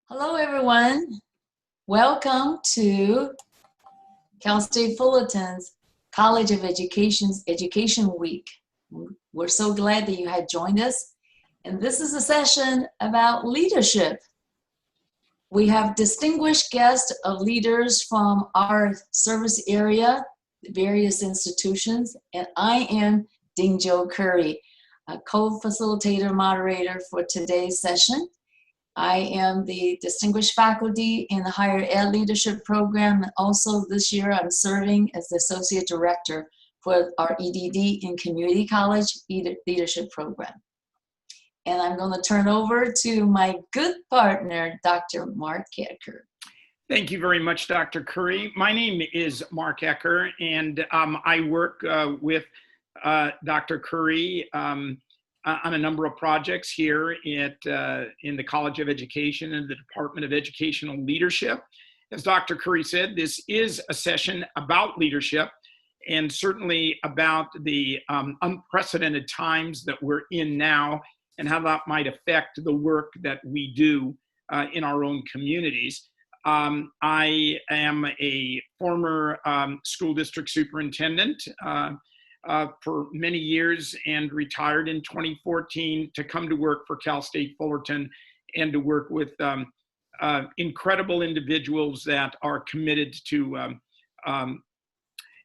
Hello, everyone. Welcome to Cal State Fullerton's College of Education's Education Week. We're so glad that you had joined us. And this is a session about leadership. We have distinguished guests of leaders from our service area, various institutions, and I am Dean Joe Currie, a co-facilitator moderator for today's session. I am the distinguished faculty in the higher ed leadership program, and also this year I'm serving as the associate director for our EDD in community college leadership program. And I'm going to turn over to my good partner, Dr. Marc Ecker. Thank you very much, Dr. Currie. My name is Marc Ecker, and I work with Dr. Currie on a number of projects here in the College of Education and the Department of Educational Leadership. As Dr. Currie said, this is a session about leadership and certainly about the unprecedented times that we're in now and how that might affect the work that we do in our own communities. I am a former school district superintendent for many years and retired in 2014 to come to work for Cal State Fullerton and to work with incredible individuals that are committed to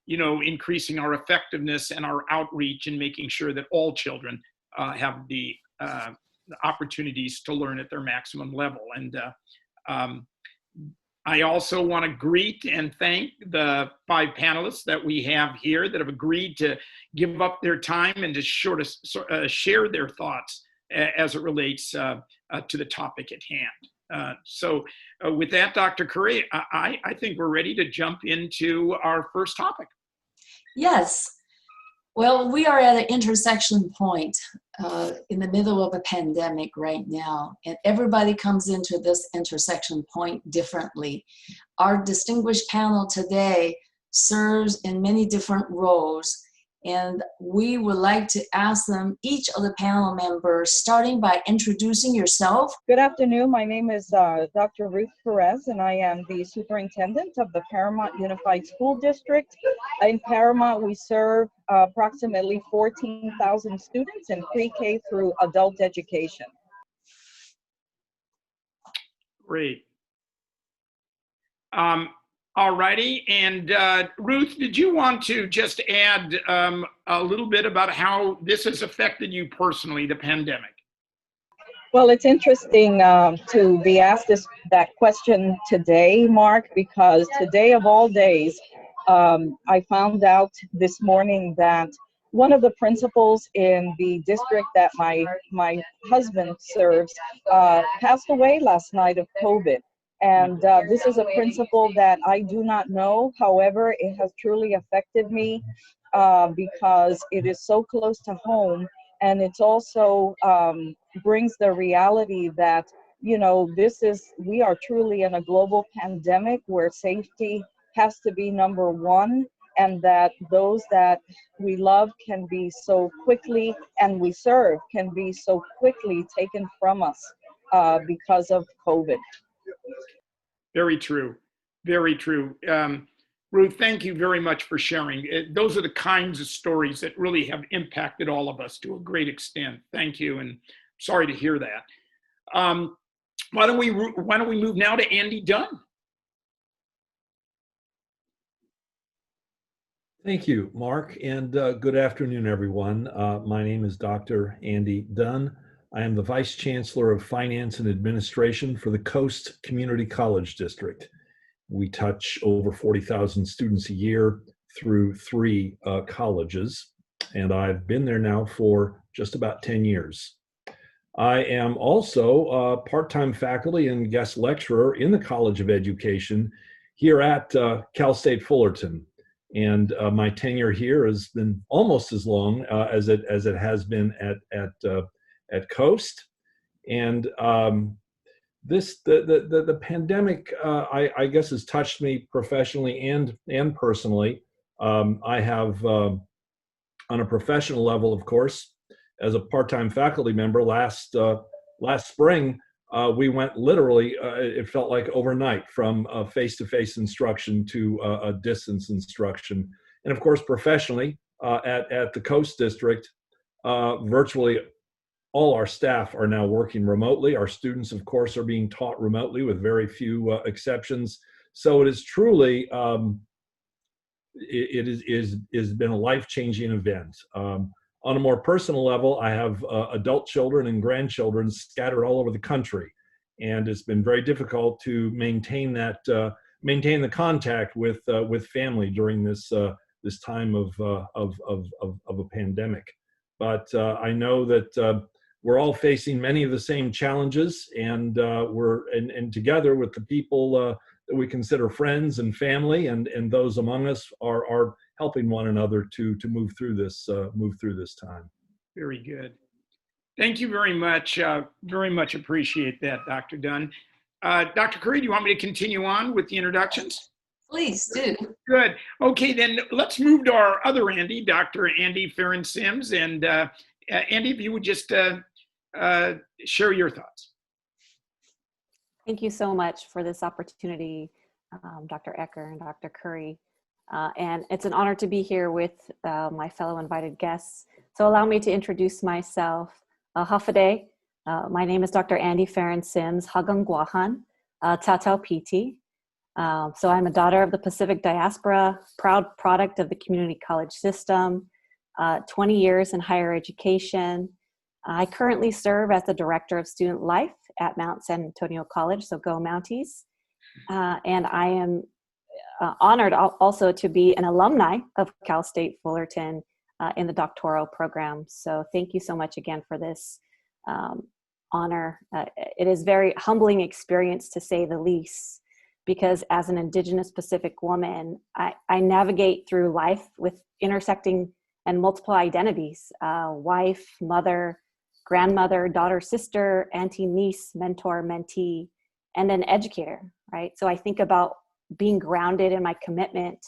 increasing our effectiveness and our outreach and making sure that all children have the opportunities to learn at their maximum level. And I also want to greet and thank the 5 panelists that we have here that have agreed to give up their time and to share their thoughts as it relates to the topic at hand. So with that, Dr. Currie, I think we're ready to jump into our first topic. Yes. Well, we are at an intersection point in the middle of a pandemic right now, and everybody comes into this intersection point differently. Our distinguished panel today serves in many different roles, and we would like to ask them, each of the panel members, starting by introducing yourself. Good afternoon. My name is Dr. Ruth Perez, and I am the superintendent of the Paramount Unified School District. In Paramount, we serve approximately 14,000 students in pre-K through adult education. Great. All righty, and Ruth, did you want to just add a little bit about how this has affected you personally, the pandemic? Well, it's interesting to be asked that question today, Marc, because today of all days, I found out this morning that one of the principals in the district that my husband serves passed away last night of COVID. And this is a principle that I do not know. However, it has truly affected me because it is so close to home. And it's also brings the reality that, we are truly in a global pandemic where safety has to be number one, and that those that we love can be so quickly, and we serve can be so quickly taken from us because of COVID. Very true. Very true. Ruth, thank you very much for sharing. Those are the kinds of stories that really have impacted all of us to a great extent. Thank you, and sorry to hear that. Why don't we move now to Andy Dunn? Thank you, Marc, and good afternoon, everyone. My name is Dr. Andy Dunn. I am the Vice-Chancellor of Finance and Administration for the Coast Community College District. We touch over 40,000 students a year through 3 colleges, and I've been there now for just about 10 years. I am also a part-time faculty and guest lecturer in the College of Education here at Cal State Fullerton. And my tenure here has been almost as long as it has been at Coast, and the pandemic I guess has touched me professionally and personally. I have on a professional level, of course, as a part-time faculty member last spring, we went literally, it felt like overnight, from face-to-face instruction to distance instruction. And of course, professionally, at the Coast District, virtually all our staff are now working remotely. Our students, of course, are being taught remotely with very few exceptions. So it is truly, it has been a life-changing event. On a more personal level, I have adult children and grandchildren scattered all over the country, and it's been very difficult to maintain that, maintain the contact with family during this this time of a pandemic. But I know that we're all facing many of the same challenges, and and together with the people that we consider friends and family, and those among us are helping one another to move through this time. Very good. Thank you very much. Very much appreciate that, Dr. Dunn. Dr. Currie, do you want me to continue on with the introductions? Please do. Good. Okay, then let's move to our other Andy, Dr. Andy Farron Sims. And Andy, if you would just share your thoughts. Thank you so much for this opportunity, Dr. Ecker and Dr. Currie. And it's an honor to be here with my fellow invited guests. So allow me to introduce myself. Hafade. My name is Dr. Andy Farron Sims, Hagang Guahan, Tatau Piti. So I'm a daughter of the Pacific Diaspora, proud product of the community college system, 20 years in higher education. I currently serve as the Director of Student Life at Mount San Antonio College, so go Mounties. And I am honored also to be an alumni of Cal State Fullerton in the doctoral program. So thank you so much again for this honor. It is a very humbling experience, to say the least, because as an Indigenous Pacific woman, I navigate through life with intersecting and multiple identities, wife, mother, grandmother, daughter, sister, auntie, niece, mentor, mentee, and an educator, right? So I think about being grounded in my commitment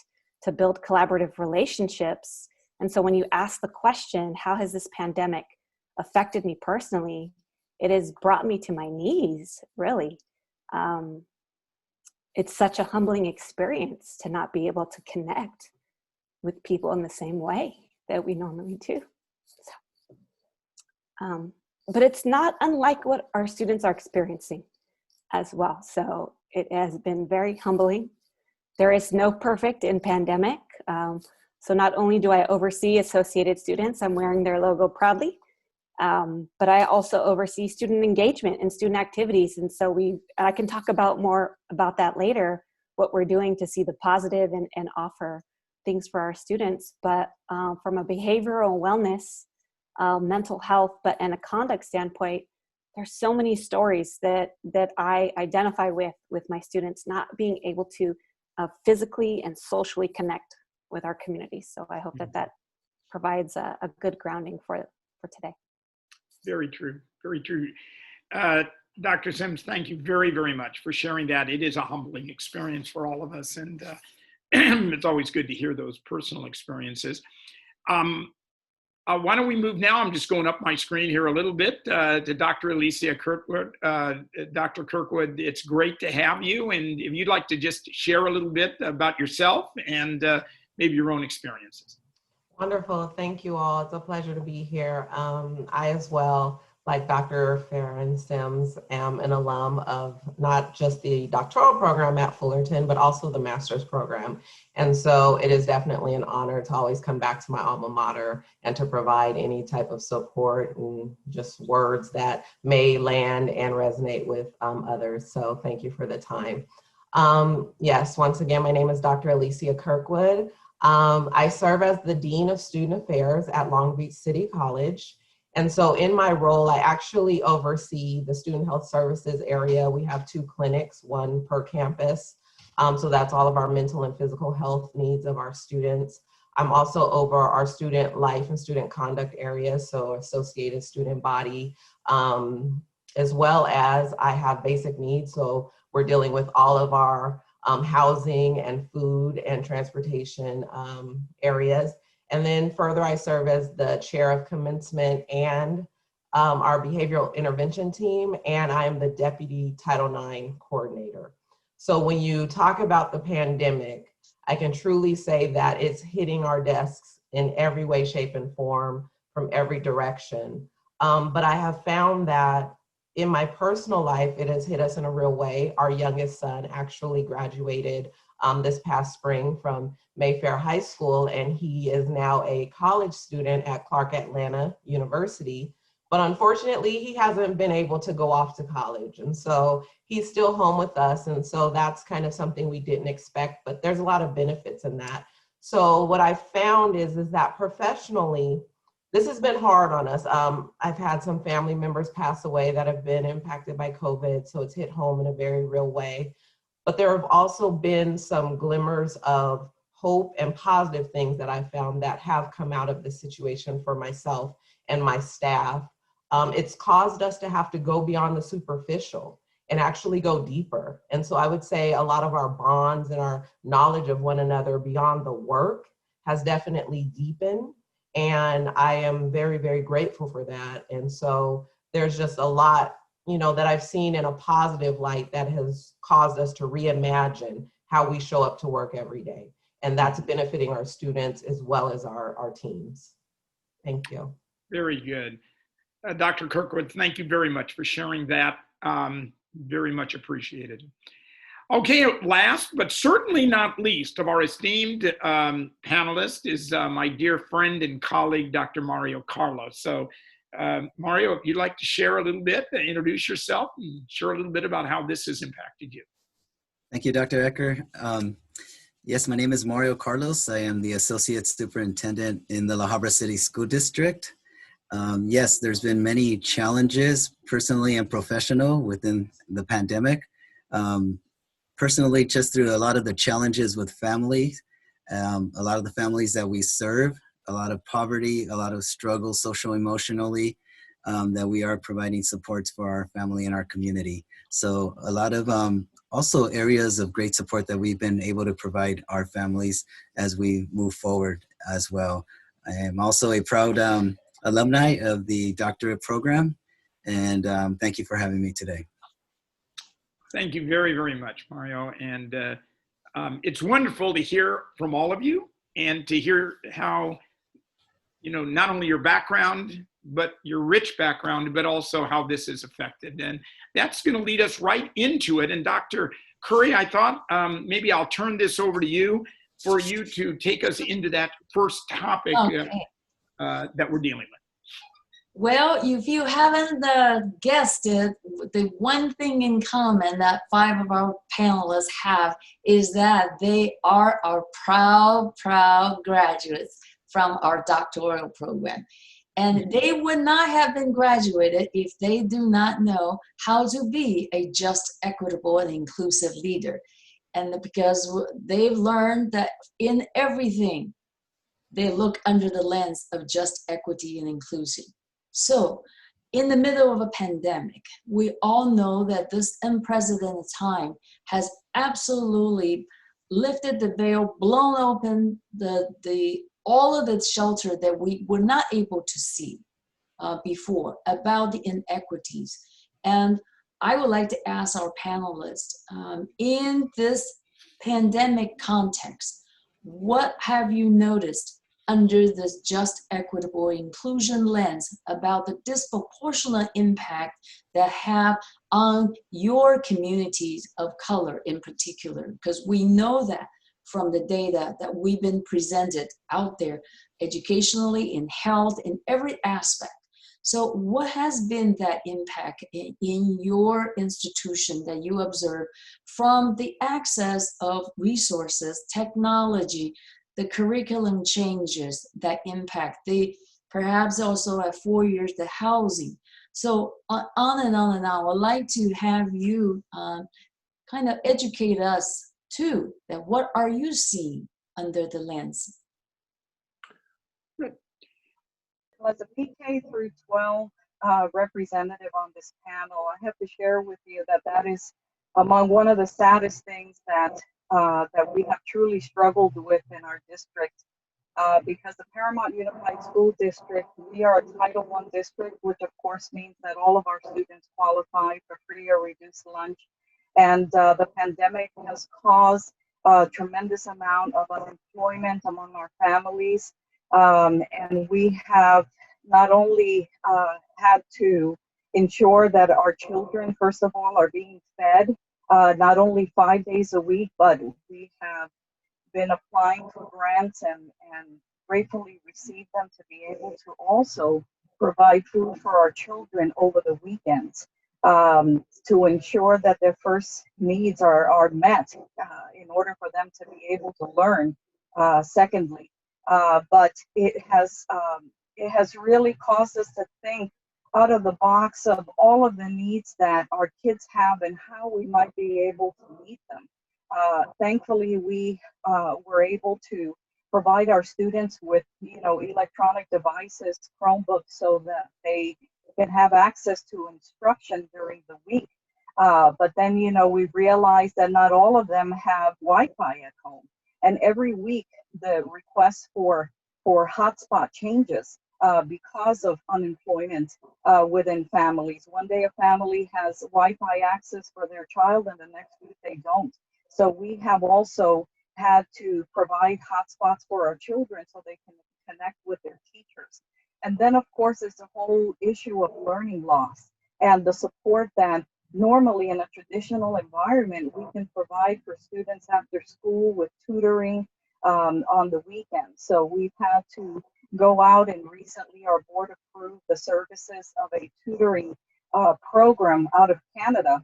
to build collaborative relationships. And so when you ask the question, how has this pandemic affected me personally? It has brought me to my knees, really. It's such a humbling experience to not be able to connect with people in the same way that we normally do. So, but it's not unlike what our students are experiencing as well. So it has been very humbling. There is no perfect in pandemic. So not only do I oversee Associated Students, I'm wearing their logo proudly, but I also oversee student engagement and student activities. And so I can talk about more about that later, what we're doing to see the positive and offer things for our students. But from a behavioral wellness, mental health, and a conduct standpoint, there's so many stories that I identify with my students not being able to physically and socially connect with our community. So I hope that provides a good grounding for today. Very true, very true. Dr. Sims, thank you very, very much for sharing that. It is a humbling experience for all of us, and it's always good to hear those personal experiences. Why don't we move now? I'm just going up my screen here a little bit to Dr. Alicia Kirkwood. Dr. Kirkwood, it's great to have you. And if you'd like to just share a little bit about yourself and maybe your own experiences. Wonderful. Thank you all. It's a pleasure to be here. I as well, like Dr. Farron Sims, am an alum of not just the doctoral program at Fullerton, but also the master's program. And so it is definitely an honor to always come back to my alma mater and to provide any type of support and just words that may land and resonate with others. So thank you for the time. Yes, once again, my name is Dr. Alicia Kirkwood. I serve as the Dean of Student Affairs at Long Beach City College. And so in my role, I actually oversee the student health services area. We have 2 clinics, 1 per campus. So that's all of our mental and physical health needs of our students. I'm also over our student life and student conduct areas, so associated student body, as well as I have basic needs. So we're dealing with all of our housing and food and transportation areas. And then further, I serve as the chair of commencement and our behavioral intervention team, and I am the deputy Title IX coordinator. So when you talk about the pandemic, I can truly say that it's hitting our desks in every way, shape, and form from every direction. But I have found that in my personal life, it has hit us in a real way. Our youngest son actually graduated this past spring from Mayfair High School, and he is now a college student at Clark Atlanta University. But unfortunately, he hasn't been able to go off to college. And so he's still home with us. And so that's kind of something we didn't expect, but there's a lot of benefits in that. So what I found is that professionally, this has been hard on us. I've had some family members pass away that have been impacted by COVID, so it's hit home in a very real way. But there have also been some glimmers of hope and positive things that I found that have come out of this situation for myself and my staff. It's caused us to have to go beyond the superficial and actually go deeper. And so I would say a lot of our bonds and our knowledge of one another beyond the work has definitely deepened. And I am very, very grateful for that. And so there's just a lot, that I've seen in a positive light that has caused us to reimagine how we show up to work every day. And that's benefiting our students as well as our teams. Thank you. Very good. Dr. Kirkwood, thank you very much for sharing that. Very much appreciated. Okay, last but certainly not least of our esteemed panelist is my dear friend and colleague, Dr. Mario Carlos. So Mario, if you'd like to share a little bit, introduce yourself and share a little bit about how this has impacted you. Thank you, Dr. Ecker. Yes, my name is Mario Carlos. I am the Associate Superintendent in the La Habra City School District. Yes, there's been many challenges, personally and professional, within the pandemic. Personally, just through a lot of the challenges with families, a lot of the families that we serve, a lot of poverty, a lot of struggle, social, emotionally, that we are providing supports for our family and our community. So a lot of also areas of great support that we've been able to provide our families as we move forward as well. I am also a proud alumni of the doctorate program, and thank you for having me today. Thank you very, very much, Mario. And it's wonderful to hear from all of you and to hear how, not only your background, but your rich background, but also how this is affected. And that's going to lead us right into it. And Dr. Currie, I thought maybe I'll turn this over to you for you to take us into that first topic that we're dealing with. Well, if you haven't guessed it, the one thing in common that 5 of our panelists have is that they are our proud graduates from our doctoral program. And they would not have been graduated if they do not know how to be a just, equitable, and inclusive leader. And because they've learned that in everything, they look under the lens of just, equity, and inclusion. So in the middle of a pandemic, we all know that this unprecedented time has absolutely lifted the veil, blown open all of the shelter that we were not able to see before about the inequities. And I would like to ask our panelists, in this pandemic context, what have you noticed under this just, equitable, inclusion lens about the disproportionate impact that have on your communities of color in particular? Because we know that from the data that we've been presented out there, educationally, in health, in every aspect. So what has been that impact in your institution that you observe from the access of resources, technology, the curriculum changes that impact, perhaps also at 4 years, the housing. So on and on and on. I'd like to have you kind of educate us too, that what are you seeing under the lens? As a PK through 12 representative on this panel, I have to share with you that is among one of the saddest things that we have truly struggled with in our district. because the Paramount Unified School District, we are a Title I district, which of course means that all of our students qualify for free or reduced lunch. And the pandemic has caused a tremendous amount of unemployment among our families. And we have not only had to ensure that our children, first of all, are being fed not only 5 days a week, but we have been applying for grants and gratefully received them to be able to also provide food for our children over the weekends to ensure that their first needs are met in order for them to be able to learn, secondly. But it has really caused us to think out of the box of all of the needs that our kids have and how we might be able to meet them. Thankfully, we were able to provide our students with, electronic devices, Chromebooks, so that they can have access to instruction during the week. But then, we've realized that not all of them have Wi-Fi at home. And every week, the request for hotspot changes because of unemployment within families. One day a family has Wi-Fi access for their child and the next week they don't. So we have also had to provide hotspots for our children so they can connect with their teachers. And then, of course, there's the whole issue of learning loss and the support that normally in a traditional environment we can provide for students after school with tutoring on the weekends. So we've had to go out, and recently our board approved the services of a tutoring program out of Canada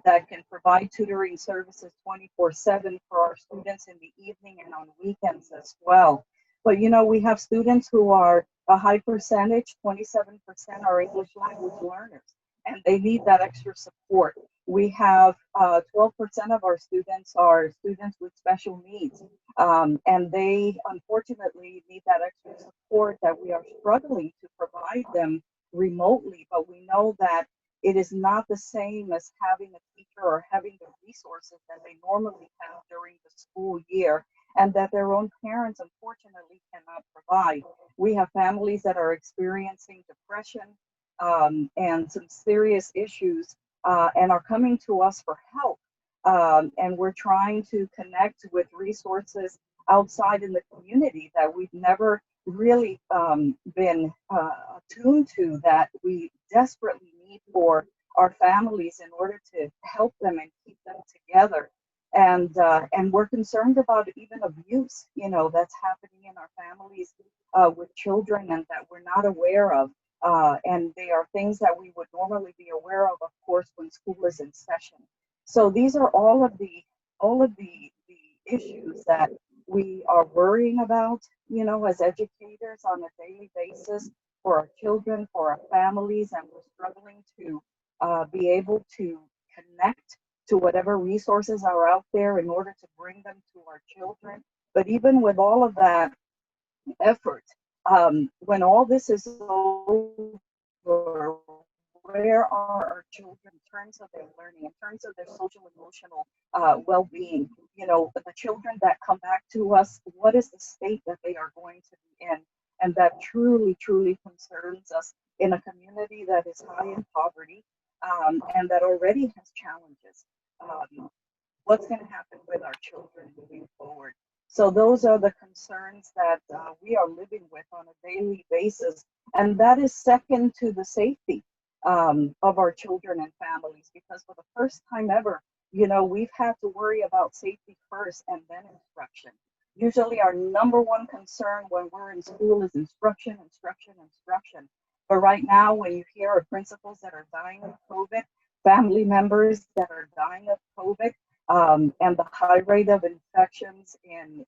that can provide tutoring services 24/7 for our students in the evening and on weekends as well. But we have students who are a high percentage, 27% are English language learners, and they need that extra support. We have 12% of our students are students with special needs, and they unfortunately need that extra support that we are struggling to provide them remotely. But we know that it is not the same as having a teacher or having the resources that they normally have during the school year, and that their own parents unfortunately cannot provide. We have families that are experiencing depression and some serious issues and are coming to us for help. And we're trying to connect with resources outside in the community that we've never really been attuned to, that we desperately need for our families in order to help them and keep them together. And we're concerned about even abuse, that's happening in our families with children and that we're not aware of. And they are things that we would normally be aware of course, when school is in session. So these are all of the issues that we are worrying about, as educators on a daily basis for our children, for our families, and we're struggling to be able to connect to whatever resources are out there in order to bring them to our children. But even with all of that effort, when all this is over, where are our children in terms of their learning, in terms of their social emotional well-being? The children that come back to us, what is the state that they are going to be in? And that truly, truly concerns us in a community that is high in poverty and that already has challenges. What's going to happen with our children moving forward? So those are the concerns that we are living with on a daily basis. And that is second to the safety of our children and families, because for the first time ever, we've had to worry about safety first and then instruction. Usually our number one concern when we're in school is instruction, instruction, instruction. But right now, when you hear of principals that are dying of COVID, family members that are dying of COVID, and the high rate of infections in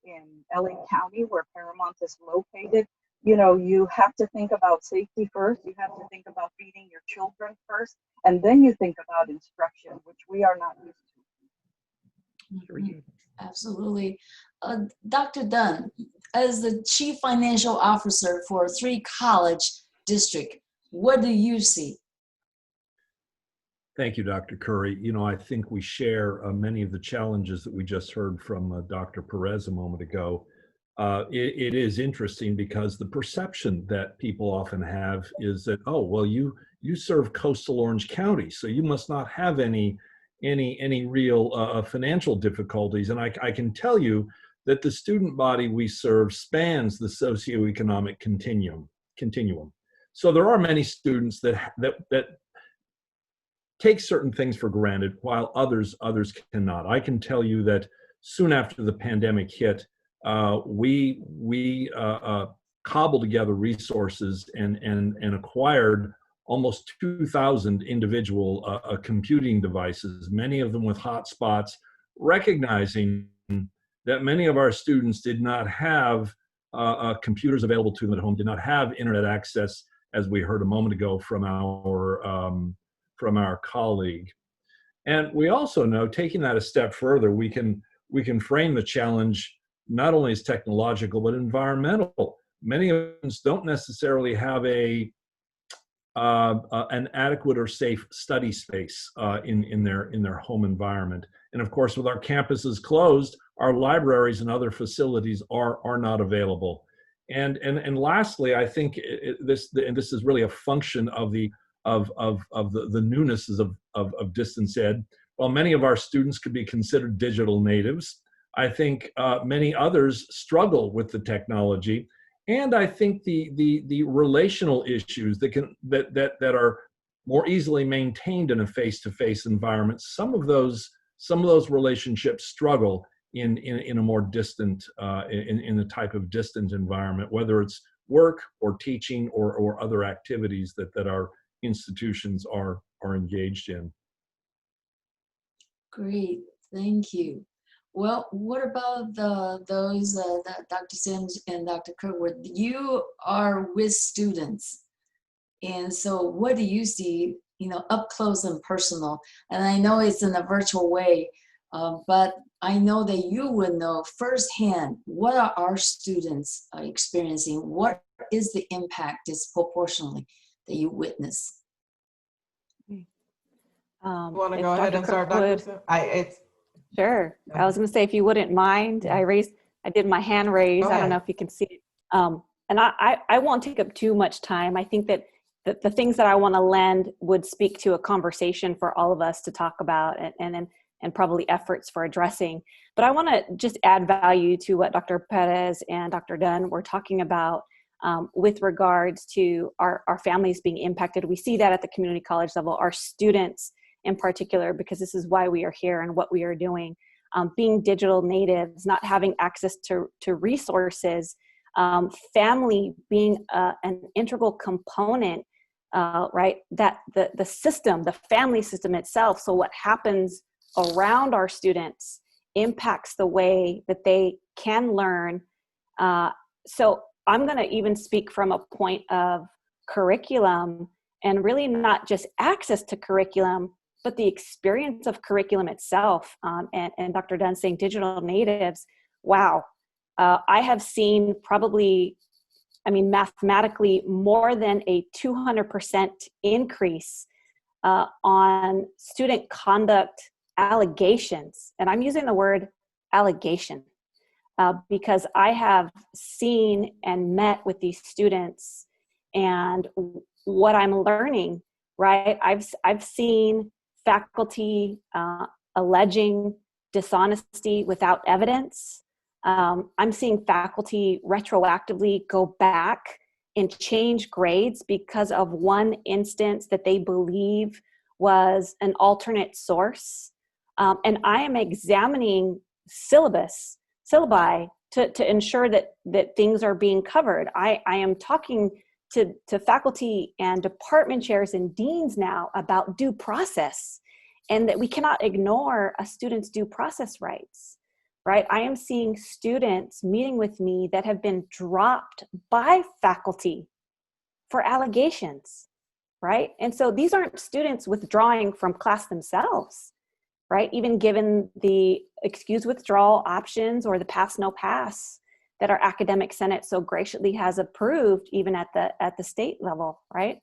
LA County, where Paramount is located, you have to think about safety first. You have to think about feeding your children first, and then you think about instruction, which we are not used to. Absolutely. Dr. Dunn, as the Chief Financial Officer for 3 college districts, what do you see? Thank you, Dr. Currie. I think we share many of the challenges that we just heard from Dr. Perez a moment ago. it is interesting because the perception that people often have is that, oh, well, you serve coastal Orange County, so you must not have any real financial difficulties. And I can tell you that the student body we serve spans the socioeconomic continuum. So there are many students that take certain things for granted, while others cannot. I can tell you that soon after the pandemic hit, we cobbled together resources and acquired almost 2,000 individual computing devices, many of them with hotspots, recognizing that many of our students did not have computers available to them at home, did not have internet access, as we heard a moment ago from our colleague. And we also know, taking that a step further, we can frame the challenge not only as technological but environmental. Many of us don't necessarily have an adequate or safe study space in their home environment. And of course, with our campuses closed, our libraries and other facilities are not available. And lastly, I think this is really a function of the newness of distance ed. While many of our students could be considered digital natives, I think many others struggle with the technology. And I think the relational issues that are more easily maintained in a face-to-face environment, some of those relationships struggle in a more distant, in the type of distant environment, whether it's work or teaching or other activities that our institutions are engaged in. Great, thank you. Well, what about those, Dr. Sims and Dr. Kirkwood? You are with students, and so what do you see, up close and personal? And I know it's in a virtual way, but I know that you would know firsthand, what are our students experiencing? What is the impact disproportionately that you witness? You want to go ahead and start, Dr. Sims? Sure. I was going to say, if you wouldn't mind, I did my hand raise. I don't know if you can see it. And I won't take up too much time. I think that the things that I want to lend would speak to a conversation for all of us to talk about and probably efforts for addressing. But I want to just add value to what Dr. Perez and Dr. Dunn were talking about with regards to our families being impacted. We see that at the community college level, our students in particular, because this is why we are here and what we are doing. Being digital natives, not having access to resources, family being an integral component, right? That the system, the family system itself, so what happens around our students impacts the way that they can learn. So I'm going to even speak from a point of curriculum, and really not just access to curriculum, but the experience of curriculum itself. And Dr. Dunn saying digital natives, wow. I have seen probably, mathematically more than a 200% increase on student conduct allegations. And I'm using the word allegation because I have seen and met with these students, and what I'm learning, right? I've seen faculty alleging dishonesty without evidence. I'm seeing faculty retroactively go back and change grades because of one instance that they believe was an alternate source. And I am examining syllabi to ensure that things are being covered. I am talking to faculty and department chairs and deans now about due process, and that we cannot ignore a student's due process rights, right? I am seeing students meeting with me that have been dropped by faculty for allegations, right? And so these aren't students withdrawing from class themselves, right? Even given the excused withdrawal options or the pass no pass that our academic senate so graciously has approved, even at the state level, right?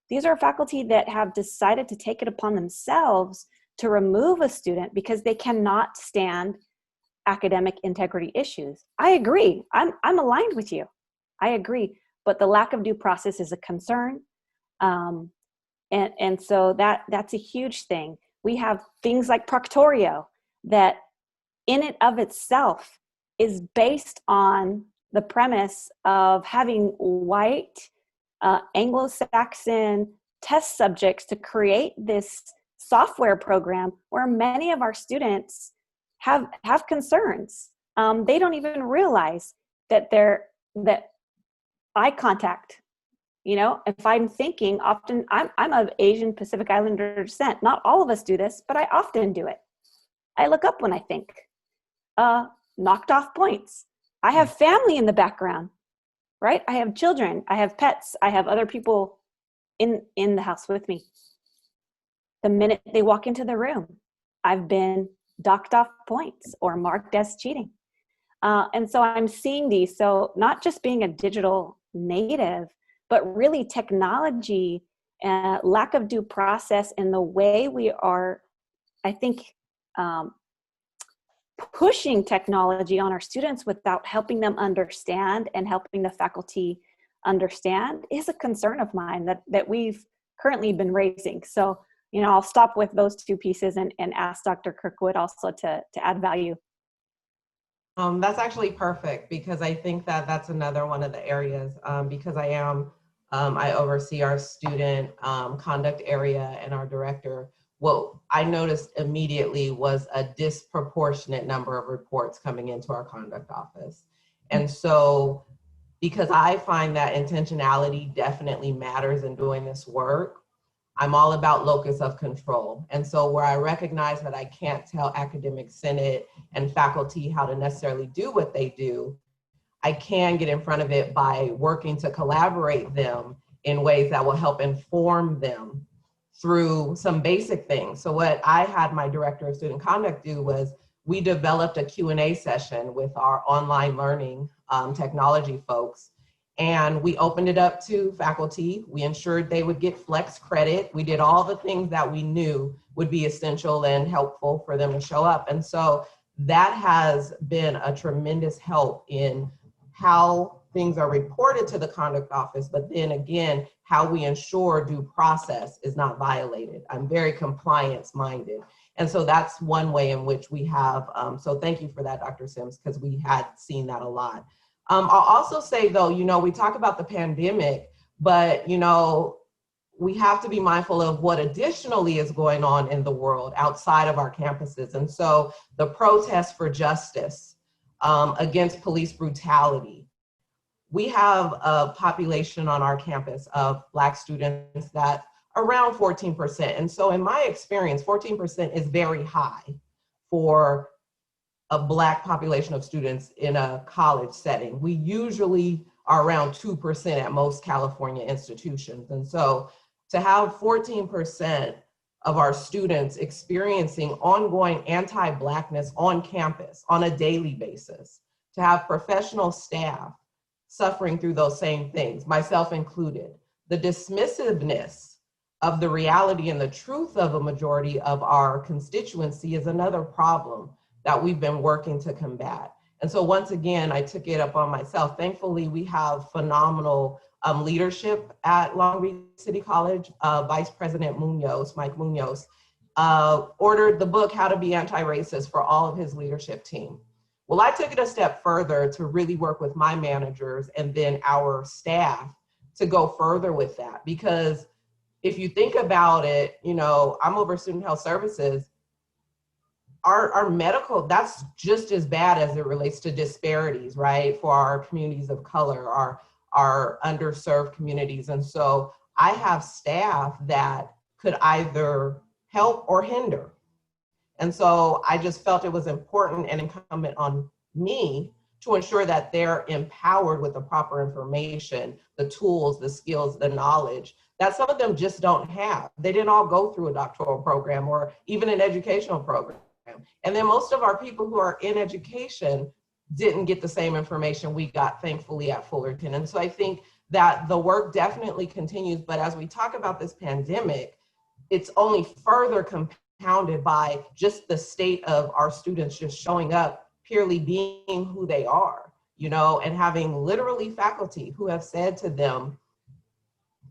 These are faculty that have decided to take it upon themselves to remove a student because they cannot stand academic integrity issues. I agree. I'm aligned with you. I agree. But the lack of due process is a concern. And so that's a huge thing. We have things like proctorio that in and of itself is based on the premise of having white Anglo-Saxon test subjects to create this software program where many of our students have concerns. They don't even realize that eye contact, you know, if I'm thinking often, I'm of Asian Pacific Islander descent. Not all of us do this, but I often do it. I look up when I think. Knocked off points. I have family in the background, right? I have children, I have pets, I have other people in the house with me. The minute they walk into the room, I've been docked off points or marked as cheating. And so I'm seeing these. So not just being a digital native, but really technology, lack of due process, and the way we are, I think, pushing technology on our students without helping them understand and helping the faculty understand is a concern of mine that we've currently been raising. So, you know, I'll stop with those two pieces and ask Dr. Kirkwood also to add value. That's actually perfect, because I think that that's another one of the areas, because I oversee our student conduct area and our director. What I noticed immediately was a disproportionate number of reports coming into our conduct office. And so, because I find that intentionality definitely matters in doing this work, I'm all about locus of control. And so where I recognize that I can't tell academic senate and faculty how to necessarily do what they do, I can get in front of it by working to collaborate them in ways that will help inform them through some basic things. So what I had my director of student conduct do was we developed a Q&A session with our online learning technology folks. And we opened it up to faculty. We ensured they would get flex credit. We did all the things that we knew would be essential and helpful for them to show up. And so that has been a tremendous help in how things are reported to the conduct office, but then again, how we ensure due process is not violated. I'm very compliance minded. And so that's one way in which we have, so thank you for that, Dr. Sims, because we had seen that a lot. I'll also say though, you know, we talk about the pandemic, but you know, we have to be mindful of what additionally is going on in the world outside of our campuses. And so the protests for justice against police brutality. We have a population on our campus of Black students that around 14%. And so in my experience, 14% is very high for a Black population of students in a college setting. We usually are around 2% at most California institutions. And so to have 14% of our students experiencing ongoing anti-Blackness on campus on a daily basis, to have professional staff suffering through those same things, myself included, the dismissiveness of the reality and the truth of a majority of our constituency is another problem that we've been working to combat. And so once again, I took it up on myself. Thankfully, we have phenomenal leadership at Long Beach City College. Vice President Munoz, Mike Munoz, ordered the book, How to Be Anti-Racist, for all of his leadership team. Well, I took it a step further to really work with my managers and then our staff to go further with that. Because if you think about it, you know, I'm over student health services. Our medical, that's just as bad as it relates to disparities, right? For our communities of color, our underserved communities. And so I have staff that could either help or hinder. And so I just felt it was important and incumbent on me to ensure that they're empowered with the proper information, the tools, the skills, the knowledge that some of them just don't have. They didn't all go through a doctoral program or even an educational program. And then most of our people who are in education didn't get the same information we got, thankfully, at Fullerton. And so I think that the work definitely continues, but as we talk about this pandemic, it's only further compounded by just the state of our students just showing up purely being who they are, you know, and having literally faculty who have said to them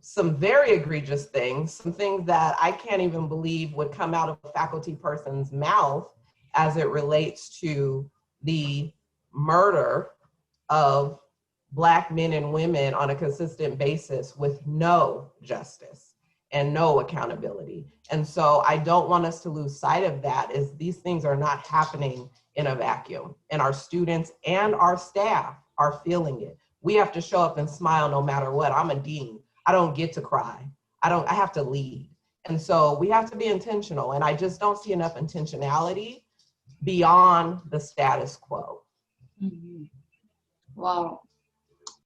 some very egregious things, some things that I can't even believe would come out of a faculty person's mouth as it relates to the murder of Black men and women on a consistent basis with no justice and no accountability. And so I don't want us to lose sight of that, is these things are not happening in a vacuum, and our students and our staff are feeling it. We have to show up and smile no matter what. I'm a dean. I don't get to cry. I have to lead. And so we have to be intentional, and I just don't see enough intentionality beyond the status quo. Mm-hmm. Wow.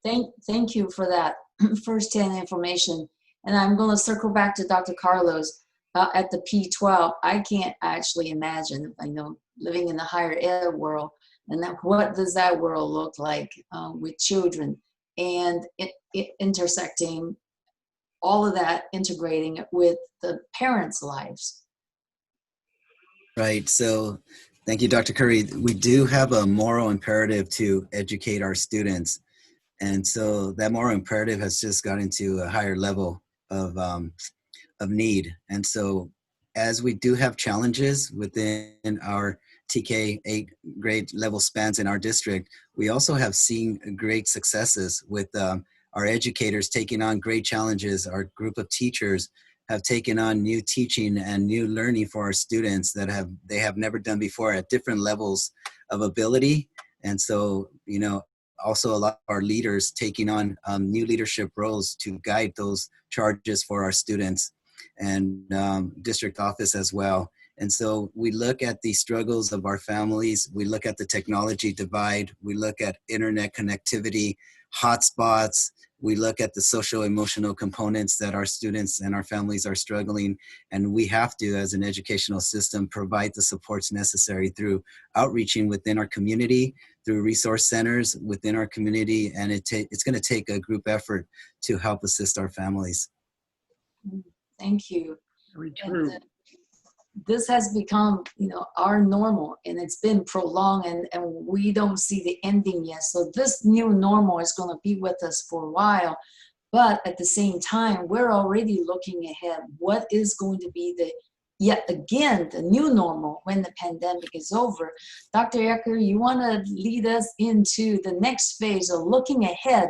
Thank you for that first-hand information. And I'm going to circle back to Dr. Carlos at the P12. I can't actually imagine, I know, living in the higher ed world, and that, what does that world look like with children and it intersecting all of that, integrating it with the parents' lives. Right. So thank you, Dr. Currie. We do have a moral imperative to educate our students. And so that moral imperative has just gotten to a higher level of need. And so as we do have challenges within our TK 8 grade level spans in our district, we also have seen great successes with our educators taking on great challenges. Our group of teachers have taken on new teaching and new learning for our students that they have never done before at different levels of ability. And so, you know, also a lot of our leaders taking on new leadership roles to guide those charges for our students, and district office as well. And so we look at the struggles of our families, we look at the technology divide, we look at internet connectivity, hotspots, we look at the social emotional components that our students and our families are struggling. And we have to, as an educational system, provide the supports necessary through outreaching within our community, through resource centers within our community. And it's going to take a group effort to help assist our families. Thank you. Very true. And, this has become, you know, our normal, and it's been prolonged, and we don't see the ending yet. So this new normal is going to be with us for a while. But at the same time, we're already looking ahead. What is going to be yet again, the new normal when the pandemic is over? Dr. Ecker, you want to lead us into the next phase of looking ahead.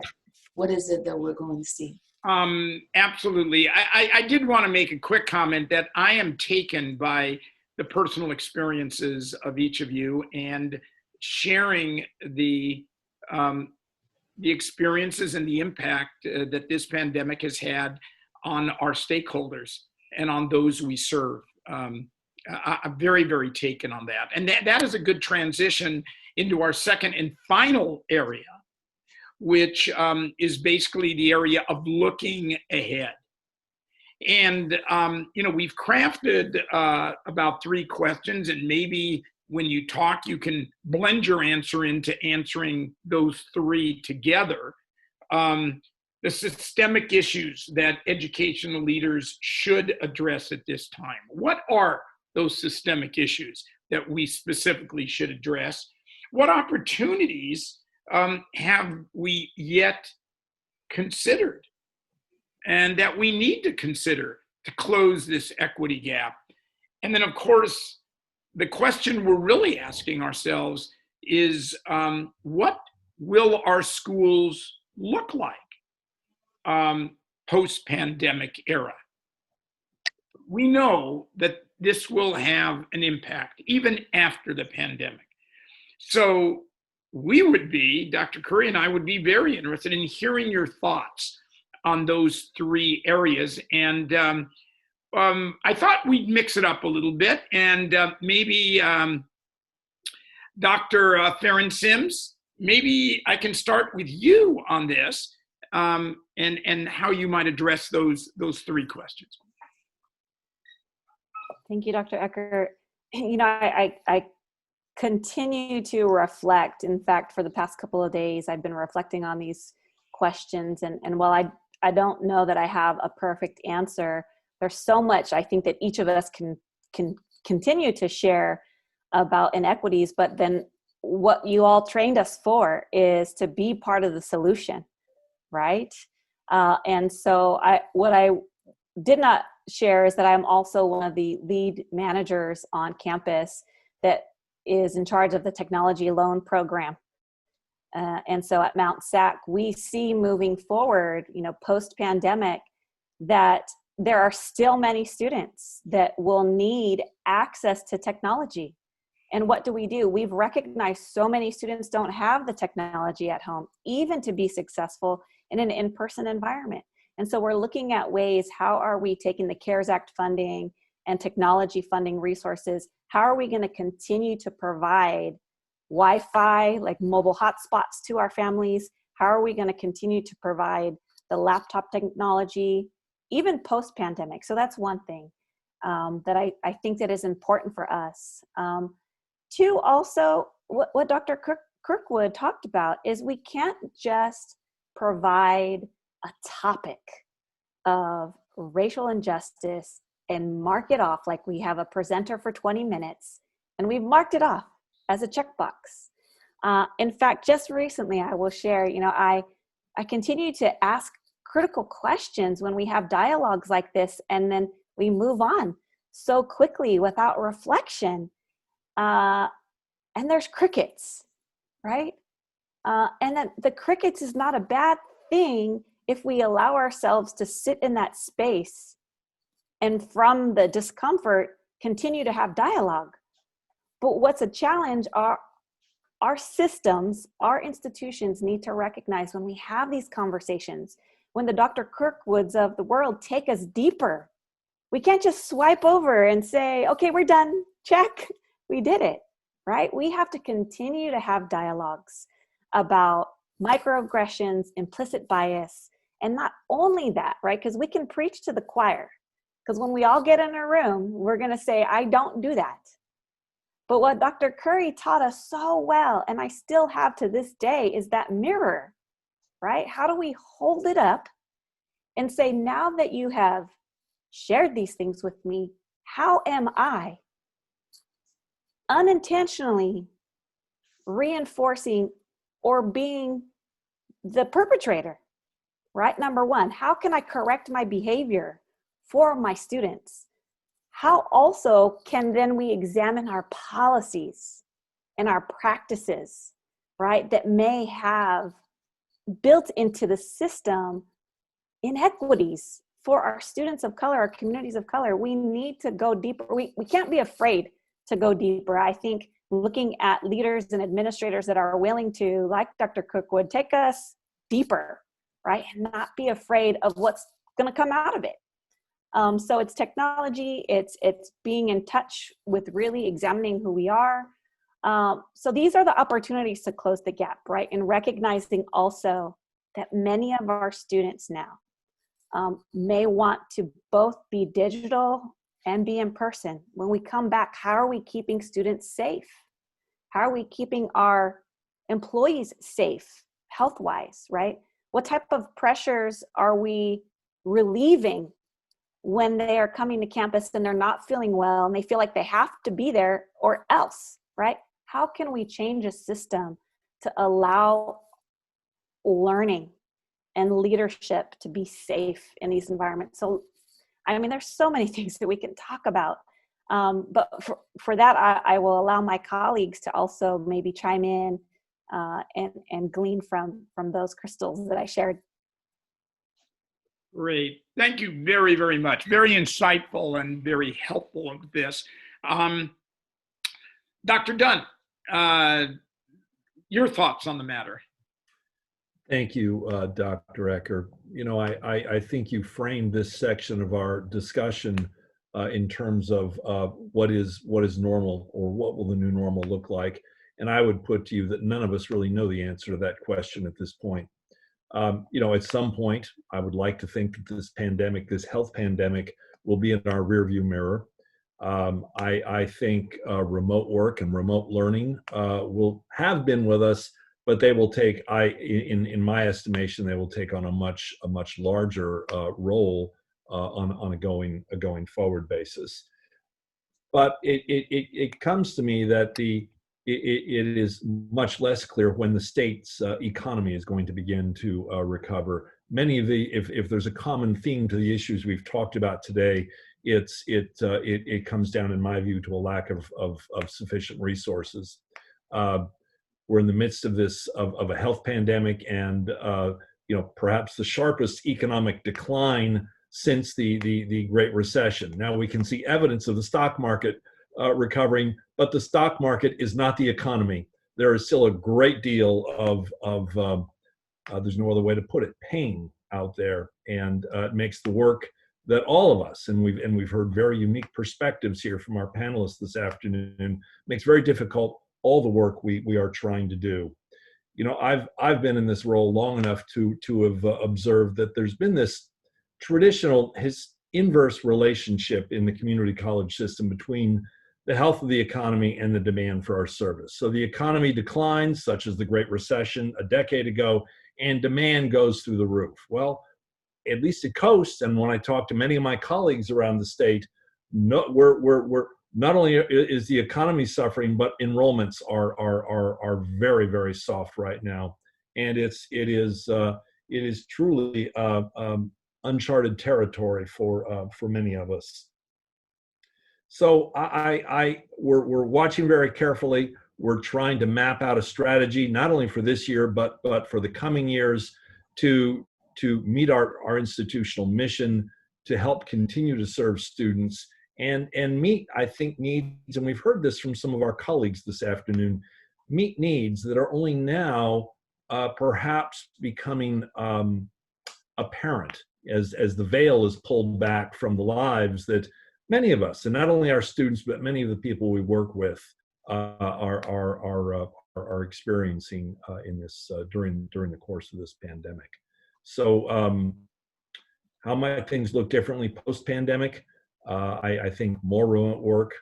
What is it that we're going to see? Absolutely. I did want to make a quick comment that I am taken by the personal experiences of each of you and sharing the experiences and the impact that this pandemic has had on our stakeholders and on those we serve. I'm very, very taken on that. And that is a good transition into our second and final area, which is basically the area of looking ahead. And, you know, we've crafted about 3 questions, and maybe when you talk, you can blend your answer into answering those 3 together. The systemic issues that educational leaders should address at this time. What are those systemic issues that we specifically should address? What opportunities have we yet considered and that we need to consider to close this equity gap? And then, of course, the question we're really asking ourselves is, what will our schools look like post-pandemic era? We know that this will have an impact even after the pandemic. So we would be, Dr. Currie and I would be very interested in hearing your thoughts on those 3 areas. And I thought we'd mix it up a little bit, and maybe Dr. Farron Sims, maybe I can start with you on this and how you might address those 3 questions. Thank you, Dr. Ecker. You know, I continue to reflect. In fact, for the past couple of days, I've been reflecting on these questions. And while I don't know that I have a perfect answer, there's so much I think that each of us can continue to share about inequities. But then what you all trained us for is to be part of the solution, right? And so what I did not share is that I'm also one of the lead managers on campus that is in charge of the technology loan program. And so at Mount SAC, we see moving forward, post-pandemic, that there are still many students that will need access to technology. And what do? We've recognized so many students don't have the technology at home, even to be successful in an in-person environment. And so we're looking at ways, how are we taking the CARES Act funding and technology funding resources? How are we going to continue to provide Wi-Fi, like mobile hotspots to our families? How are we going to continue to provide the laptop technology, even post-pandemic? So that's one thing that I think that is important for us. Two, also, what Dr. Kirkwood talked about is we can't just provide a topic of racial injustice and mark it off like we have a presenter for 20 minutes and we've marked it off as a checkbox. In fact, just recently, I will share, I continue to ask critical questions when we have dialogues like this, and then we move on so quickly without reflection. And there's crickets, right? And then the crickets is not a bad thing if we allow ourselves to sit in that space and from the discomfort, continue to have dialogue. But what's a challenge are our systems, our institutions need to recognize when we have these conversations, when the Dr. Kirkwoods of the world take us deeper. We can't just swipe over and say, okay, we're done, check, we did it, right? We have to continue to have dialogues about microaggressions, implicit bias, and not only that, right? Because we can preach to the choir. Because when we all get in a room, we're going to say, I don't do that. But what Dr. Currie taught us so well, and I still have to this day, is that mirror, right? How do we hold it up and say, now that you have shared these things with me, how am I unintentionally reinforcing or being the perpetrator, right? Number one, how can I correct my behavior for my students? How also can then we examine our policies and our practices, right, that may have built into the system inequities for our students of color, our communities of color? We need to go deeper. We can't be afraid to go deeper. I think looking at leaders and administrators that are willing to, like Dr. Kirkwood, take us deeper, right, and not be afraid of what's going to come out of it. So it's technology, it's being in touch with really examining who we are. So these are the opportunities to close the gap, right? And recognizing also that many of our students now may want to both be digital and be in person. When we come back, how are we keeping students safe? How are we keeping our employees safe, health-wise, right? What type of pressures are we relieving when they are coming to campus and they're not feeling well and they feel like they have to be there or else, right? How can we change a system to allow learning and leadership to be safe in these environments? So, I mean, there's so many things that we can talk about. But for that, I will allow my colleagues to also maybe chime in and glean from those crystals that I shared. Great. Thank you very, very much. Very insightful and very helpful of this. Dr. Dunn, your thoughts on the matter? Thank you, Dr. Ecker. I think you framed this section of our discussion in terms of what is normal, or what will the new normal look like. And I would put to you that none of us really know the answer to that question at this point. At some point, I would like to think that this pandemic, this health pandemic, will be in our rearview mirror. I think remote work and remote learning will have been with us, but they will take, in my estimation, they will take on a much larger role on a going forward basis. But it comes to me that the it is much less clear when the state's economy is going to begin to recover. Many of the, if there's a common theme to the issues we've talked about today, it comes down, in my view, to a lack of sufficient resources. We're in the midst of this of a health pandemic, and perhaps the sharpest economic decline since the Great Recession. Now we can see evidence of the stock market recovering, but the stock market is not the economy. There is still a great deal of there's no other way to put it, pain out there, and it makes the work that all of us, and we've heard very unique perspectives here from our panelists this afternoon, makes very difficult all the work we are trying to do. I've been in this role long enough to have observed that there's been this traditional inverse relationship in the community college system between the health of the economy and the demand for our service. So the economy declines, such as the Great Recession a decade ago, and demand goes through the roof. Well, at least at Coast, and when I talk to many of my colleagues around the state, we're not only is the economy suffering, but enrollments are very, very soft right now, and it is truly uncharted territory for many of us. So we're watching very carefully. We're trying to map out a strategy, not only for this year, but for the coming years, to meet our institutional mission, to help continue to serve students and meet, I think, needs, and we've heard this from some of our colleagues this afternoon, meet needs that are only now perhaps becoming apparent as the veil is pulled back from the lives that many of us, and not only our students, but many of the people we work with are experiencing in this during the course of this pandemic. So how might things look differently post-pandemic? I think more remote work,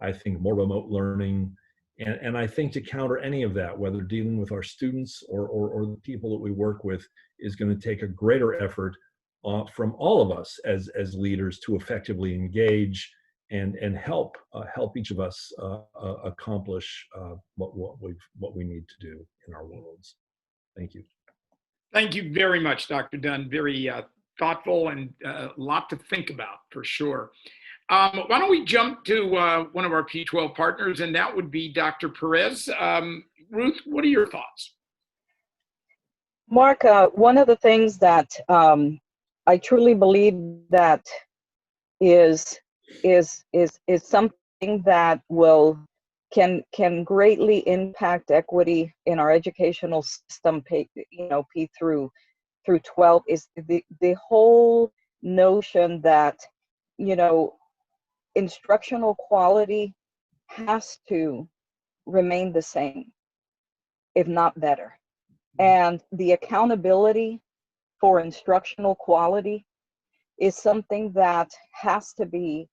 I think more remote learning, and I think to counter any of that, whether dealing with our students or the people that we work with, is going to take a greater effort from all of us as leaders to effectively engage and help each of us accomplish what we need to do in our worlds. Thank you. Thank you very much, Dr. Dunn. Very thoughtful and a lot to think about, for sure. Why don't we jump to one of our P12 partners, and that would be Dr. Perez. Ruth, what are your thoughts? Marc, one of the things that I truly believe that is something that can greatly impact equity in our educational system, P through 12, is the whole notion that instructional quality has to remain the same, if not better, and the accountability for instructional quality is something that has to be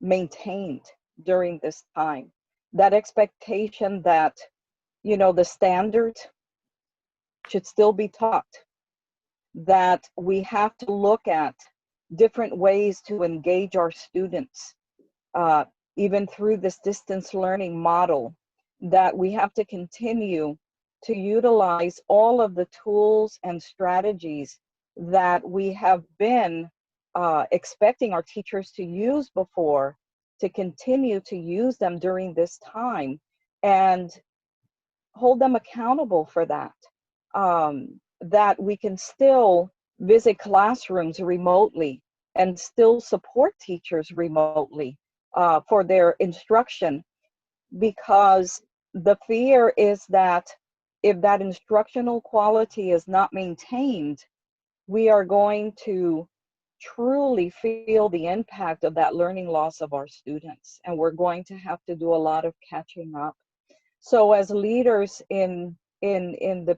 maintained during this time. That expectation that, the standard should still be taught, that we have to look at different ways to engage our students, even through this distance learning model, that we have to continue to utilize all of the tools and strategies that we have been expecting our teachers to use before, to continue to use them during this time and hold them accountable for that. That we can still visit classrooms remotely and still support teachers remotely for their instruction, because the fear is that if that instructional quality is not maintained, we are going to truly feel the impact of that learning loss of our students, and we're going to have to do a lot of catching up. So as leaders in the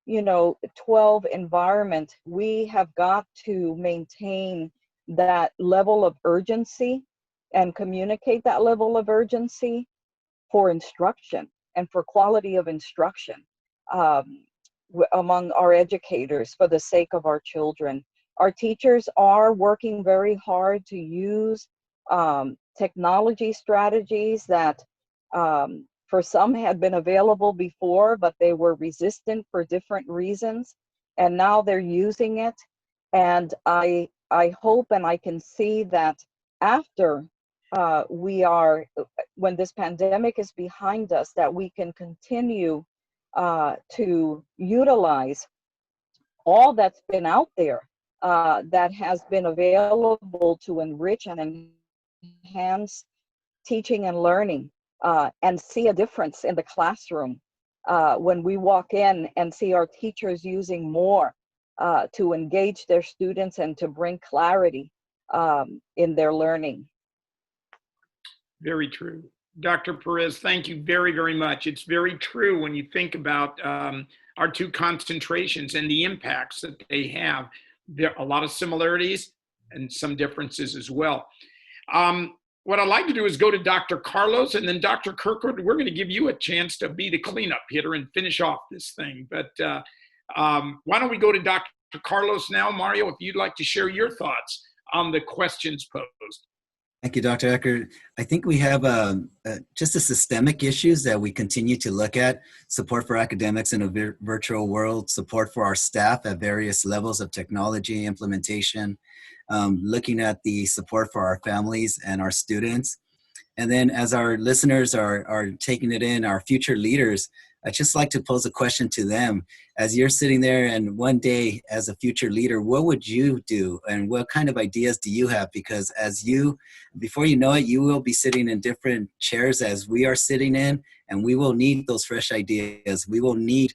P12 environment, we have got to maintain that level of urgency and communicate that level of urgency for instruction and for quality of instruction among our educators for the sake of our children. Our teachers are working very hard to use technology strategies that for some had been available before, but they were resistant for different reasons. And now they're using it. And I hope and I can see that after when this pandemic is behind us, that we can continue to utilize all that's been out there that has been available to enrich and enhance teaching and learning, and see a difference in the classroom when we walk in and see our teachers using more to engage their students and to bring clarity in their learning. Very true. Dr. Perez, thank you very, very much. It's very true when you think about our two concentrations and the impacts that they have. There are a lot of similarities and some differences as well. What I'd like to do is go to Dr. Carlos, and then Dr. Kirkwood, we're going to give you a chance to be the cleanup hitter and finish off this thing. But why don't we go to Dr. Carlos now? Mario, if you'd like to share your thoughts on the questions posed. Thank you, Dr. Ecker. I think we have just a systemic issues that we continue to look at: support for academics in a virtual world, support for our staff at various levels of technology implementation, looking at the support for our families and our students. And then as our listeners are taking it in, our future leaders, I'd just like to pose a question to them. As you're sitting there and one day as a future leader, what would you do and what kind of ideas do you have? Because before you know it, you will be sitting in different chairs as we are sitting in, and we will need those fresh ideas. We will need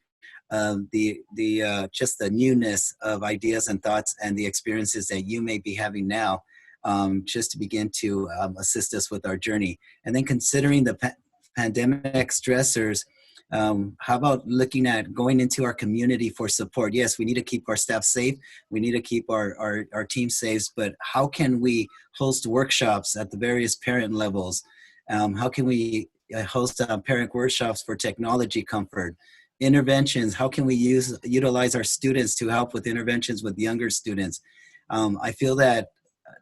just the newness of ideas and thoughts and the experiences that you may be having now, just to begin to assist us with our journey. And then considering the pandemic stressors, how about looking at going into our community for support? Yes, we need to keep our staff safe. We need to keep our team safe, but how can we host workshops at the various parent levels? How can we host parent workshops for technology comfort? Interventions, how can we utilize our students to help with interventions with younger students? I feel that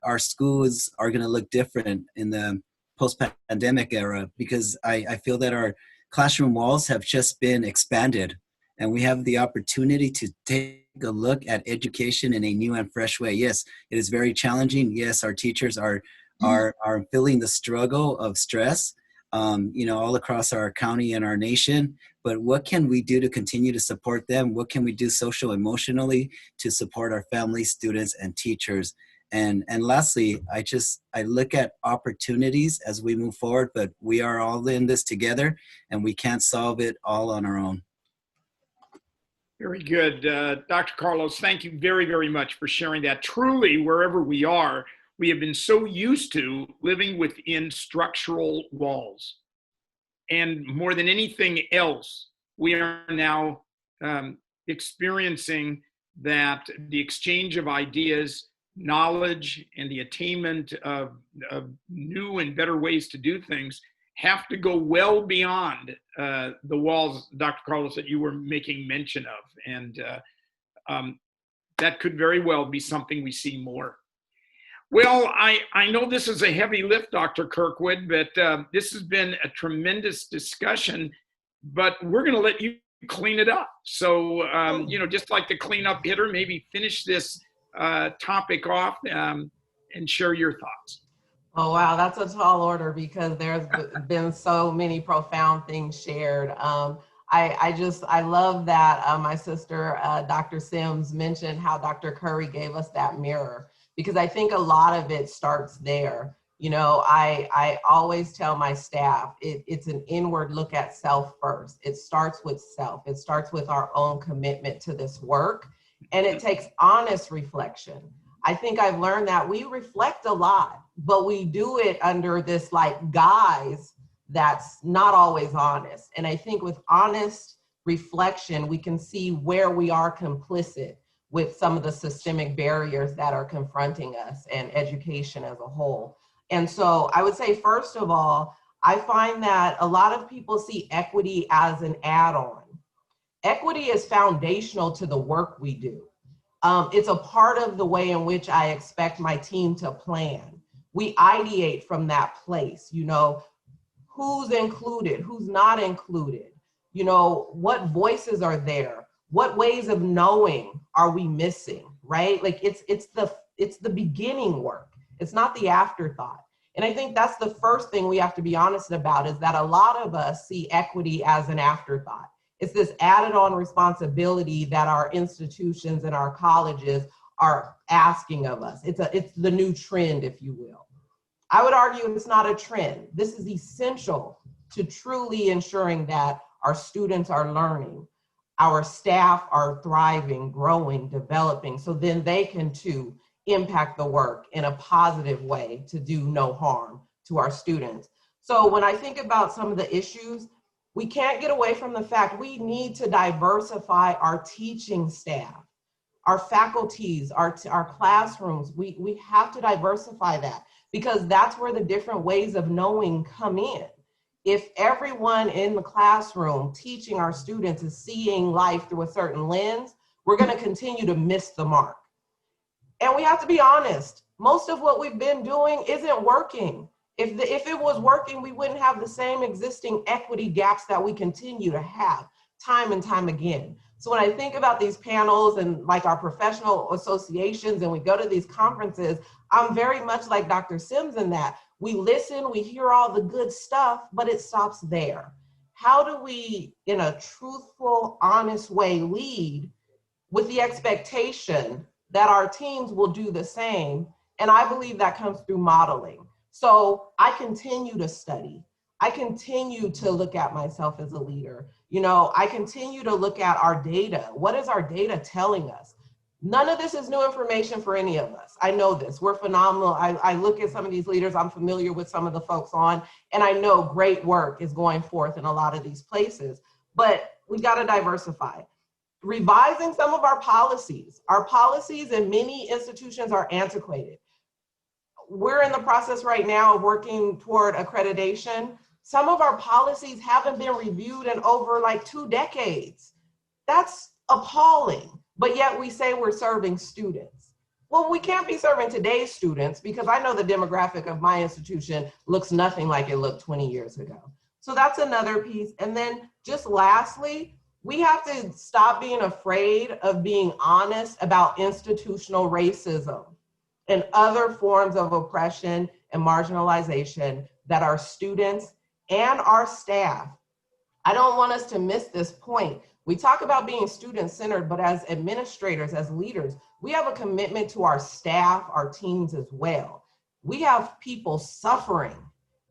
our schools are going to look different in the post-pandemic era, because I feel that our classroom walls have just been expanded, and we have the opportunity to take a look at education in a new and fresh way. Yes, it is very challenging. Yes, our teachers are feeling the struggle of stress, all across our county and our nation. But what can we do to continue to support them? What can we do social emotionally to support our families, students, and teachers? And lastly, I look at opportunities as we move forward, but we are all in this together, and we can't solve it all on our own. Very good. Dr. Carlos, thank you very, very much for sharing that. Truly, wherever we are, we have been so used to living within structural walls. And more than anything else, we are now experiencing that the exchange of ideas, knowledge, and the attainment of new and better ways to do things have to go well beyond the walls, Dr. Carlos, that you were making mention of. And that could very well be something we see more. Well, I know this is a heavy lift, Dr. Kirkwood, but this has been a tremendous discussion, but we're going to let you clean it up. So, just like the cleanup hitter, maybe finish this topic off and share your thoughts. Oh, wow, that's a tall order because there's been so many profound things shared. I love that my sister, Dr. Sims, mentioned how Dr. Currie gave us that mirror, because I think a lot of it starts there. I always tell my staff, it's an inward look at self first. It starts with self. It starts with our own commitment to this work, and it takes honest reflection. I think I've learned that we reflect a lot, but we do it under this guise that's not always honest. And I think with honest reflection, we can see where we are complicit with some of the systemic barriers that are confronting us and education as a whole. And so I would say, first of all, I find that a lot of people see equity as an add-on. Equity is foundational to the work we do. It's a part of the way in which I expect my team to plan. We ideate from that place, who's included, who's not included, you know, what voices are there, what ways of knowing are we missing, right? Like it's the beginning work. It's not the afterthought. And I think that's the first thing we have to be honest about, is that a lot of us see equity as an afterthought. It's this added on responsibility that our institutions and our colleges are asking of us. It's the new trend, if you will. I would argue it's not a trend. This is essential to truly ensuring that our students are learning, our staff are thriving, growing, developing, so then they can too impact the work in a positive way to do no harm to our students. So when I think about some of the issues, we can't get away from the fact we need to diversify our teaching staff, our faculties, our classrooms. We have to diversify that, because that's where the different ways of knowing come in. If everyone in the classroom teaching our students is seeing life through a certain lens, we're going to continue to miss the mark. And we have to be honest, most of what we've been doing isn't working. If it was working, we wouldn't have the same existing equity gaps that we continue to have time and time again. So when I think about these panels and like our professional associations, and we go to these conferences, I'm very much like Dr. Sims in that we listen, we hear all the good stuff, but it stops there. How do we, in a truthful, honest way, lead with the expectation that our teams will do the same? And I believe that comes through modeling. So I continue to study. I continue to look at myself as a leader. You know, I continue to look at our data. What is our data telling us? None of this is new information for any of us. I know this. We're phenomenal. I look at some of these leaders. I'm familiar with some of the folks on, and I know great work is going forth in a lot of these places. But we got to diversify. Revising some of our policies. Our policies in many institutions are antiquated. We're in the process right now of working toward accreditation. Some of our policies haven't been reviewed in over like 2 decades. That's appalling, but yet we say we're serving students. Well, we can't be serving today's students, because I know the demographic of my institution looks nothing like it looked 20 years ago. So that's another piece. And then just lastly, we have to stop being afraid of being honest about institutional racism and other forms of oppression and marginalization that our students and our staff, I don't want us to miss this point. We talk about being student-centered, but as administrators, as leaders, we have a commitment to our staff, our teams as well. We have people suffering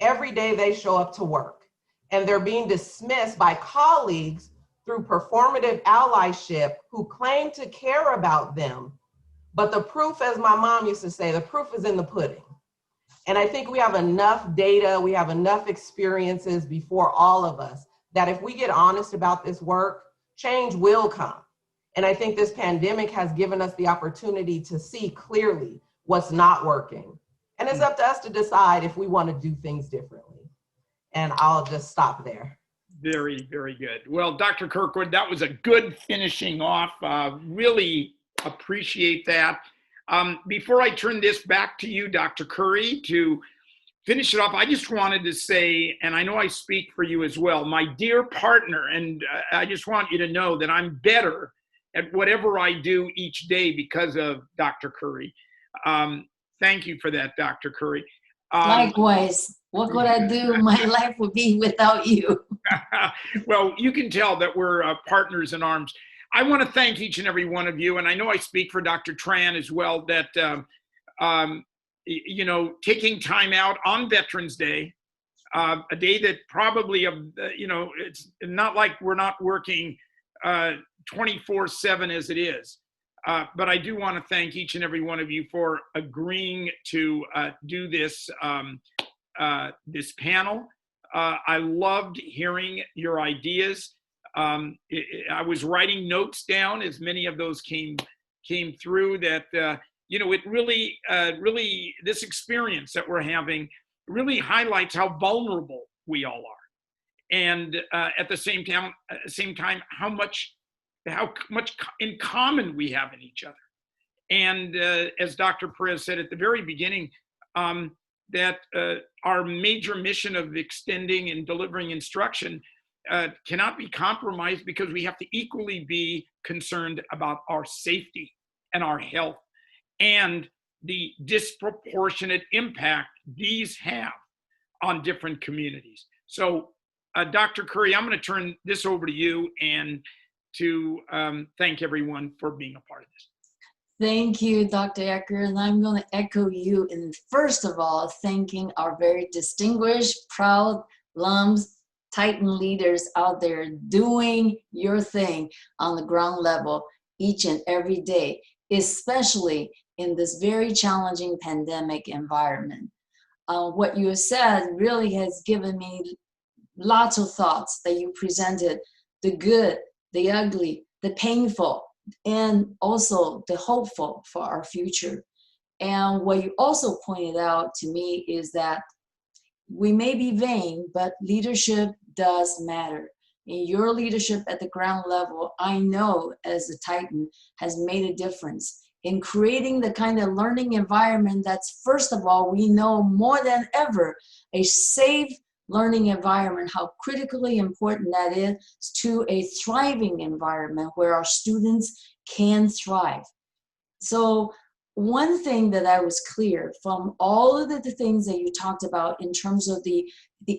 every day they show up to work, and they're being dismissed by colleagues through performative allyship who claim to care about them. But the proof, as my mom used to say, the proof is in the pudding. And I think we have enough data, we have enough experiences before all of us, that if we get honest about this work, change will come. And I think this pandemic has given us the opportunity to see clearly what's not working. And it's up to us to decide if we want to do things differently. And I'll just stop there. Very, very good. Well, Dr. Kirkwood, that was a good finishing off. Really appreciate that. Before I turn this back to you, Dr. Currie, to finish it off, I just wanted to say, and I know I speak for you as well, my dear partner, and I just want you to know that I'm better at whatever I do each day because of Dr. Currie. Thank you for that, Dr. Currie. Likewise. What could I do? My life would be without you. Well, you can tell that we're partners in arms. I want to thank each and every one of you, and I know I speak for Dr. Tran as well, that you know, taking time out on Veterans Day, a day that probably, you know, it's not like we're not working 24/7 as it is. But I do want to thank each and every one of you for agreeing to do this, this panel. I loved hearing your ideas. I was writing notes down as many of those came through that, you know, it really, this experience that we're having really highlights how vulnerable we all are. And at the same time, how much in common we have in each other. And as Dr. Perez said at the very beginning, that our major mission of extending and delivering instruction cannot be compromised, because we have to equally be concerned about our safety and our health and the disproportionate impact these have on different communities. So Dr. Currie, I'm going to turn this over to you and to thank everyone for being a part of this. Thank you, Dr. Ecker, and I'm going to echo you in, first of all, thanking our very distinguished, proud alums, Titan leaders out there doing your thing on the ground level each and every day, especially in this very challenging pandemic environment. What you have said really has given me lots of thoughts that you presented, the good, the ugly, the painful, and also the hopeful for our future. And what you also pointed out to me is that we may be vain, but leadership does matter. In your leadership at the ground level, I know as a Titan has made a difference in creating the kind of learning environment that's, first of all, we know more than ever, a safe learning environment, how critically important that is to a thriving environment where our students can thrive. So one thing that I was clear from all of the things that you talked about in terms of the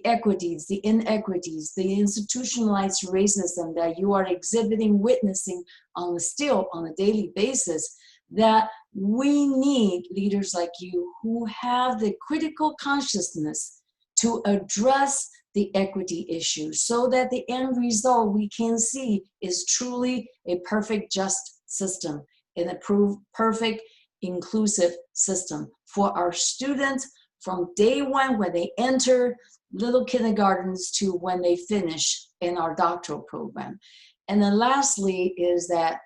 equities, the inequities, the institutionalized racism that you are exhibiting, witnessing on a daily basis, that we need leaders like you who have the critical consciousness to address the equity issues so that the end result we can see is truly a perfect, just system, an approved, perfect, inclusive system for our students from day one when they enter little kindergartens to when they finish in our doctoral program. And then lastly is that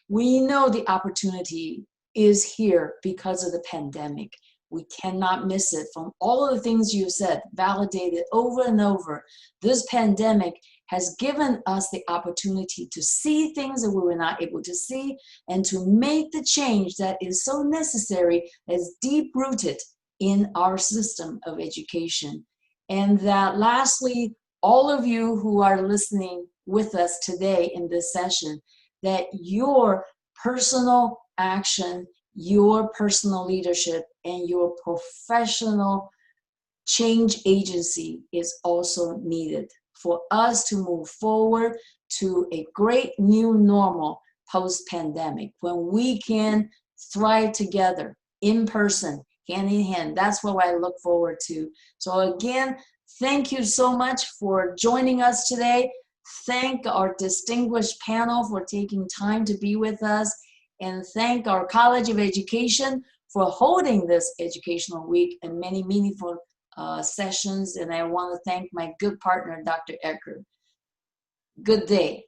we know the opportunity is here because of the pandemic. We cannot miss it. From all of the things you said, validated over and over, this pandemic has given us the opportunity to see things that we were not able to see and to make the change that is so necessary, as deep-rooted in our system of education. And that lastly, all of you who are listening with us today in this session, that your personal action, your personal leadership, and your professional change agency is also needed for us to move forward to a great new normal post-pandemic, when we can thrive together in person, hand in hand. That's what I look forward to. So again, thank you so much for joining us today. Thank our distinguished panel for taking time to be with us, and thank our College of Education for holding this educational week and many meaningful sessions. And I want to thank my good partner, Dr. Ecker. Good day.